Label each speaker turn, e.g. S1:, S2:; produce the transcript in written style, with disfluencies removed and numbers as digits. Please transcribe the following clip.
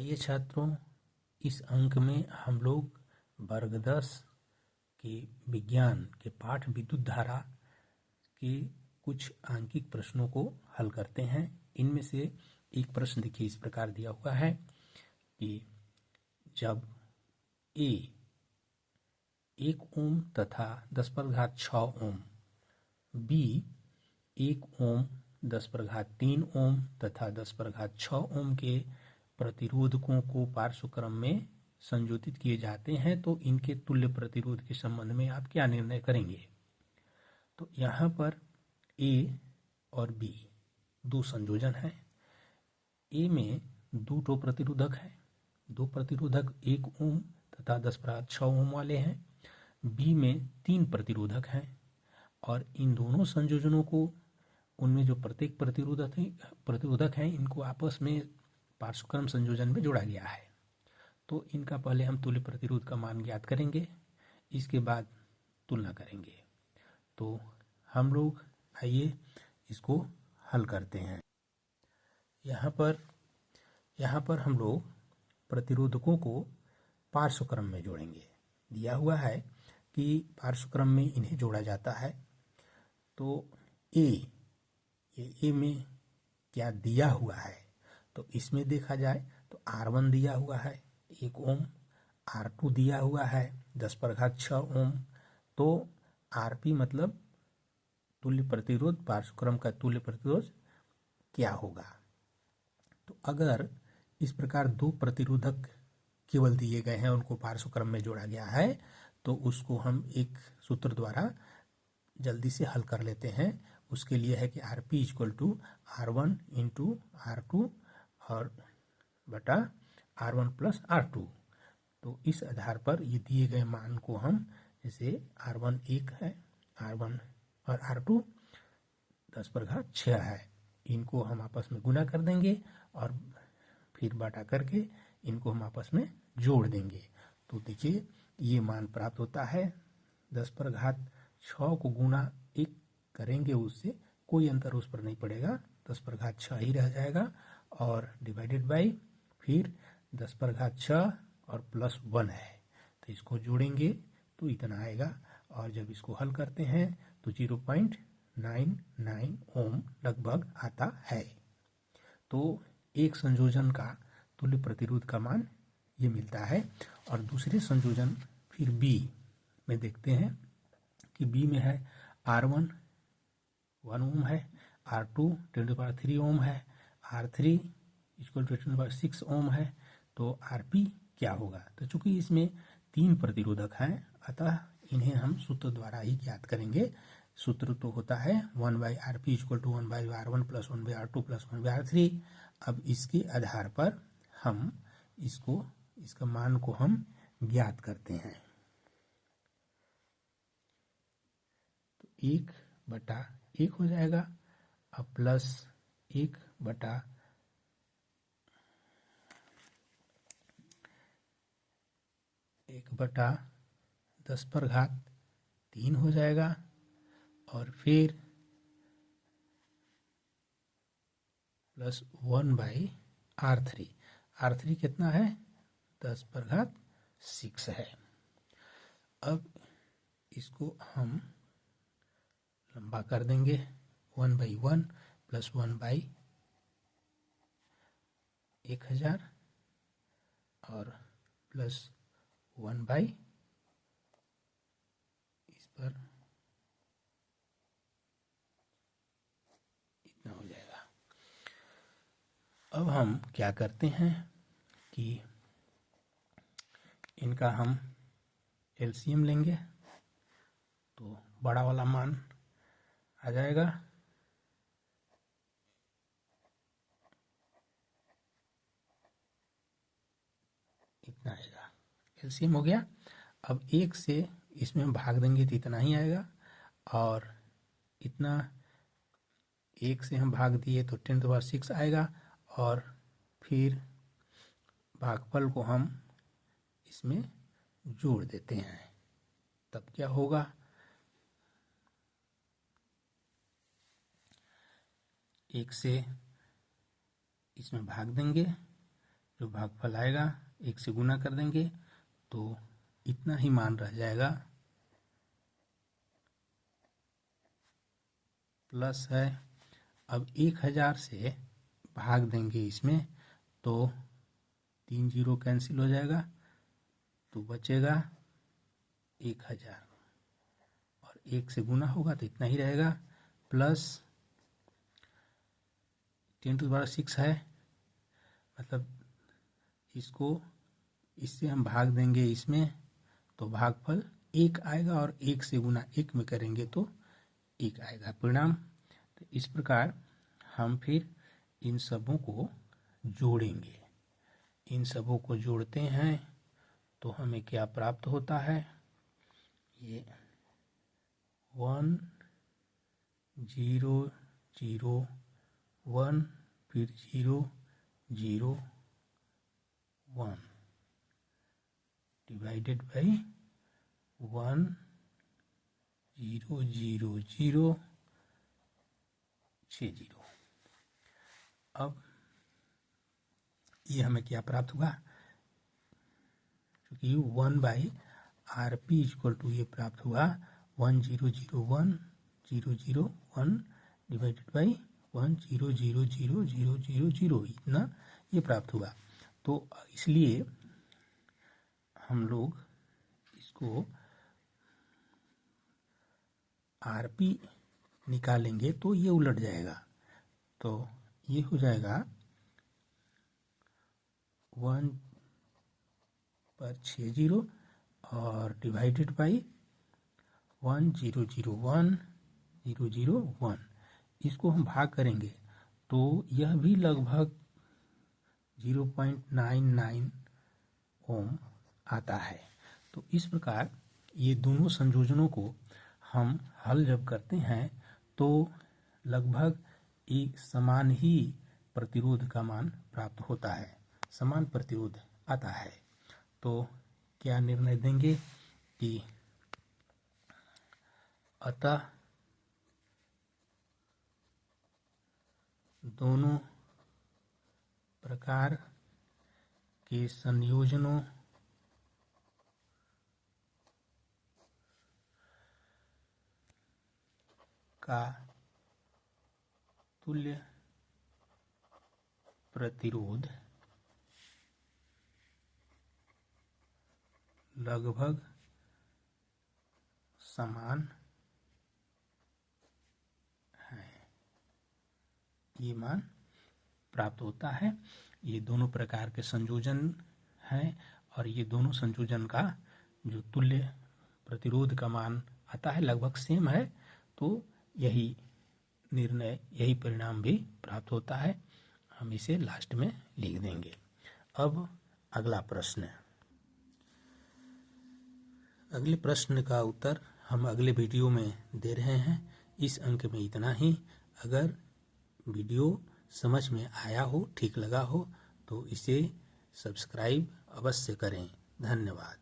S1: ये छात्रों, इस अंक में हम लोग वर्ग 10 के विज्ञान के पाठ विद्युत धारा के कुछ आंकिक प्रश्नों को हल करते हैं। इनमें से एक प्रश्न देखिए इस प्रकार दिया हुआ है कि जब ए 1 ओम तथा 10⁻6 ओम, बी 1 ओम 10⁻3 ओम तथा 10⁻6 ओम के प्रतिरोधकों को पार्श्व क्रम में संयोजित किए जाते हैं तो इनके तुल्य प्रतिरोध के संबंध में आप क्या निर्णय करेंगे। तो यहाँ पर ए और बी दो संयोजन हैं। ए में दो प्रतिरोधक है, दो प्रतिरोधक 1 ओम तथा 10⁻6 ओम वाले हैं। बी में 3 प्रतिरोधक हैं और इन दोनों संयोजनों को, उनमें जो प्रत्येक प्रतिरोधक हैं, इनको आपस में पार्श्वक्रम संयोजन में जोड़ा गया है। तो इनका पहले हम तुल्य प्रतिरोध का मान ज्ञात करेंगे, इसके बाद तुलना करेंगे। तो हम लोग आइए इसको हल करते हैं। यहाँ पर हम लोग प्रतिरोधकों को पार्श्वक्रम में जोड़ेंगे। दिया हुआ है कि पार्श्वक्रम में इन्हें जोड़ा जाता है। तो ए में क्या दिया हुआ है, तो इसमें देखा जाए तो R1 दिया हुआ है 1 ओम, R2 दिया हुआ है 10⁻6 ओम। तो Rp मतलब तुल्य प्रतिरोध, पार्श्वक्रम का तुल्य प्रतिरोध क्या होगा। तो अगर इस प्रकार दो प्रतिरोधक केवल दिए गए हैं, उनको पार्श्वक्रम में जोड़ा गया है, तो उसको हम एक सूत्र द्वारा जल्दी से हल कर लेते हैं। उसके लिए है कि Rp = R1 × R2 और बटा R1 + R2। तो इस आधार पर ये दिए गए मान को हम, जैसे R1 1 है, R1 और R2 10⁻6 है, इनको हम आपस में गुना कर देंगे और फिर बटा करके इनको हम आपस में जोड़ देंगे। तो देखिए ये मान प्राप्त होता है। 10⁻6 को गुना 1 करेंगे, उससे कोई अंतर उस पर नहीं पड़ेगा, 10⁻6 ही रह जाएगा और डिवाइडेड बाई फिर 10⁻6 और +1 है, तो इसको जोड़ेंगे तो इतना आएगा। और जब इसको हल करते हैं तो 0.99 ओम लगभग आता है। तो एक संयोजन का तुल्य प्रतिरोध का मान ये मिलता है। और दूसरे संयोजन फिर बी में देखते हैं कि बी में है R1 1 ओम है, R2 10⁻3 ओम है, R3 = 10⁻6 ओम है। तो Rp क्या होगा। तो चूंकि इसमें 3 प्रतिरोधक हैं, अतः इन्हें हम सूत्र द्वारा ही ज्ञात करेंगे। सूत्र तो होता है 1/Rp = 1/R1 + 1/R2 + 1/R3। अब इसके आधार पर हम इसका मान को हम ज्ञात करते हैं। तो 1/1 हो जाएगा, अब प्लस 1/10⁻3 हो जाएगा और फिर +1/R3। R3 कितना है, 10⁻6 है। अब इसको हम लंबा कर देंगे, 1/1 + 1/1000 और +1/, इस पर इतना हो जाएगा। अब हम क्या करते हैं कि इनका हम एलसीएम लेंगे, तो बड़ा वाला मान आ जाएगा। इतना आएगा, एलसीएम हो गया। अब 1 से इसमें भाग देंगे तो इतना ही आएगा, और इतना 1 से हम भाग दिए तो 10⁻6 आएगा, और फिर भागफल को हम इसमें जोड़ देते हैं। तब क्या होगा, 1 से इसमें भाग देंगे जो भागफल आएगा 1 से गुना कर देंगे तो इतना ही मान रह जाएगा। प्लस है, अब 1000 से भाग देंगे इसमें तो 3 जीरो कैंसिल हो जाएगा तो बचेगा 1000 और 1 से गुना होगा तो इतना ही रहेगा। प्लस 10⁻6 है, मतलब इससे हम भाग देंगे इसमें तो भागफल 1 आएगा और 1 से गुना 1 में करेंगे तो 1 आएगा परिणाम। तो इस प्रकार हम फिर इन सबों को जोड़ेंगे। इन सबों को जोड़ते हैं तो हमें क्या प्राप्त होता है, ये 1 0 0 1 फिर 0 0 1 डिवाइडेड बाई 1 0 0 0 6 0। अब ये हमें क्या प्राप्त हुआ, क्योंकि 1/RP इक्वल टू ये प्राप्त हुआ 1 0 0 1 0 0 1 डिवाइडेड बाई 1 0 0 0 0 0 0, इतना ये प्राप्त हुआ। तो इसलिए हम लोग इसको RP निकालेंगे तो ये उलट जाएगा, तो ये हो जाएगा 1 पर 6 जीरो और डिवाइडेड बाई 1 0 0 1 0 0 1। इसको हम भाग करेंगे तो यह भी लगभग 0.99 ओम आता है। तो इस प्रकार ये दोनों संयोजनों को हम हल जब करते हैं तो लगभग एक समान ही प्रतिरोध का मान प्राप्त होता है, समान प्रतिरोध आता है। तो क्या निर्णय देंगे कि अतः दोनों प्रकार के संयोजनों का तुल्य प्रतिरोध लगभग समान है, ये मान प्राप्त होता है। ये दोनों प्रकार के संयोजन हैं और ये दोनों संयोजन का जो तुल्य प्रतिरोध का मान आता है लगभग सेम है, तो यही निर्णय, यही परिणाम भी प्राप्त होता है। हम इसे लास्ट में लिख देंगे। अब अगला प्रश्न, अगले प्रश्न का उत्तर हम अगले वीडियो में दे रहे हैं। इस अंक में इतना ही। अगर वीडियो समझ में आया हो, ठीक लगा हो तो इसे सब्सक्राइब अवश्य करें। धन्यवाद।